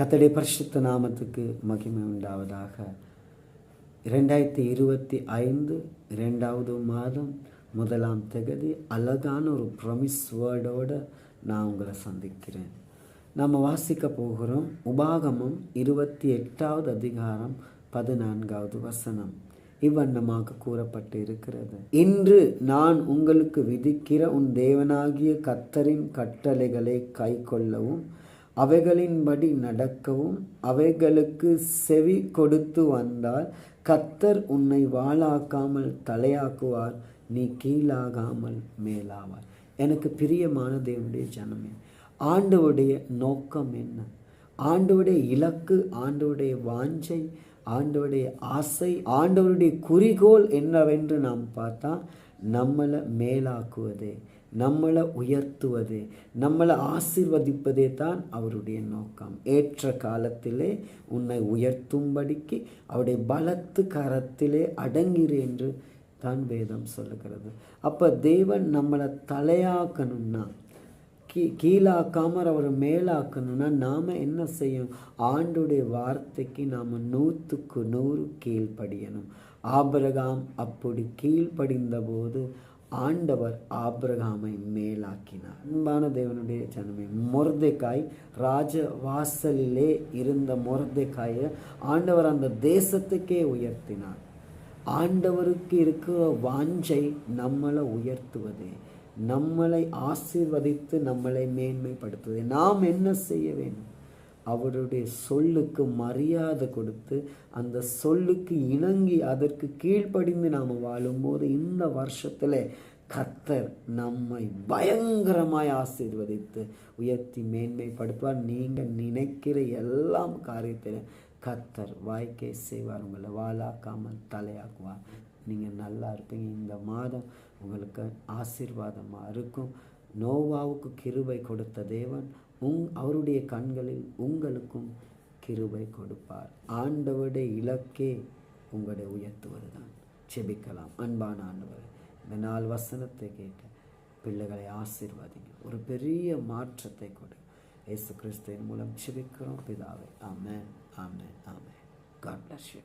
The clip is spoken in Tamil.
கர்த்தருடைய பரிசுத்த நாமத்துக்கு மகிமை உண்டாவதாக. 2025 2வது மாதம் 1ஆம் தேதி அழகான ஒரு ப்ராமிஸ் வேர்டோடு நான் உங்களை சந்திக்கிறேன். நாம் வாசிக்க போகிறோம் உபாகமம் 28வது அதிகாரம் 14வது வசனம். இவ்வண்ணமாக கூறப்பட்டு இருக்கிறது. இன்று நான் உங்களுக்கு விதிக்கிற உன் தேவனாகிய கர்த்தரின் கட்டளைகளை கை கொள்ளவும் அவைகளின்படி நடக்கவும் அவைகளுக்கு செவி கொடுத்து வந்தால் கர்த்தர் உன்னை வாளாக்காமல் தலையாக்குவார், நீ கீழாகாமல் மேலாவார். எனக்கு பிரியமான தேவனுடைய ஜனமே, ஆண்டவருடைய நோக்கம் என்ன? ஆண்டவருடைய இலக்கு, ஆண்டவருடைய வாஞ்சை, ஆண்டவருடைய ஆசை, ஆண்டவருடைய குறிக்கோள் என்னவென்று நாம் பார்த்தா, நம்மளை மேலாக்குவதே, நம்மளை உயர்த்துவதே, நம்மளை ஆசீர்வதிப்பதே தான் அவருடைய நோக்கம். ஏற்ற காலத்திலே உன்னை உயர்த்தும்படிக்கு அவருடைய பலத்து கரத்திலே அடங்கிரு என்று தான் வேதம் சொல்லுகிறது. அப்போ தேவன் நம்மளை தலையாக்கணும்னா, கீழாக்காமல் அவர் மேலாக்கணும்னா நாம் என்ன செய்யணும்? ஆண்டுடைய வார்த்தைக்கு நாம் 100க்கு 100 கீழ்ப்படியணும். ஆபிரகாம் அப்படி கீழ்ப்படிந்த போது ஆண்டவர் ஆபிரகாமை மேலாக்கினார். அன்பான தேவனுடைய ஜனமே, மொர்தெக்காய் ராஜ வாசலிலே இருந்த மொர்தெக்காயை ஆண்டவர் அந்த தேசத்துக்கே உயர்த்தினார். ஆண்டவருக்கு இருக்கிற வாஞ்சை நம்மளை உயர்த்துவதே, நம்மளை ஆசீர்வதித்து நம்மளை மேன்மைப்படுத்துவதே. நாம் என்ன செய்ய வேண்டும்? அவருடைய சொல்லுக்கு மரியாதை கொடுத்து அந்த சொல்லுக்கு இணங்கி அதற்கு கீழ்ப்படிந்து நாம் வாழும்போது இந்த வருஷத்தில் கர்த்தர் நம்மை பயங்கரமாய் ஆசீர்வதித்து உயர்த்தி மேன்மைப்படுத்துவார். நீங்கள் நினைக்கிற எல்லாம் காரியத்தில் கர்த்தர் வாய்க்கை செய்வார், உங்களை வாளாக்காமல் தலையாக்குவார். நீங்கள் நல்லா இருப்பீங்க. இந்த மாதம் உங்களுக்கு ஆசீர்வாதமாக இருக்கும். நோவாவுக்கு கிருபை கொடுத்த தேவன் அவருடைய கண்களில் உங்களுக்கும் கிருபை கொடுப்பார். ஆண்டவருடைய இலக்கே உங்களை உயர்த்துவது தான். செபிக்கலாம். அன்பான ஆண்டவர், இந்த 4 வசனத்தை கேட்ட பிள்ளைகளை ஆசீர்வாதிங்க, ஒரு பெரிய மாற்றத்தை கொடு. இயேசு கிறிஸ்துவின் மூலம் செபிக்கிறோம் பிதாவே. ஆமென், ஆமென், ஆமென். God bless you.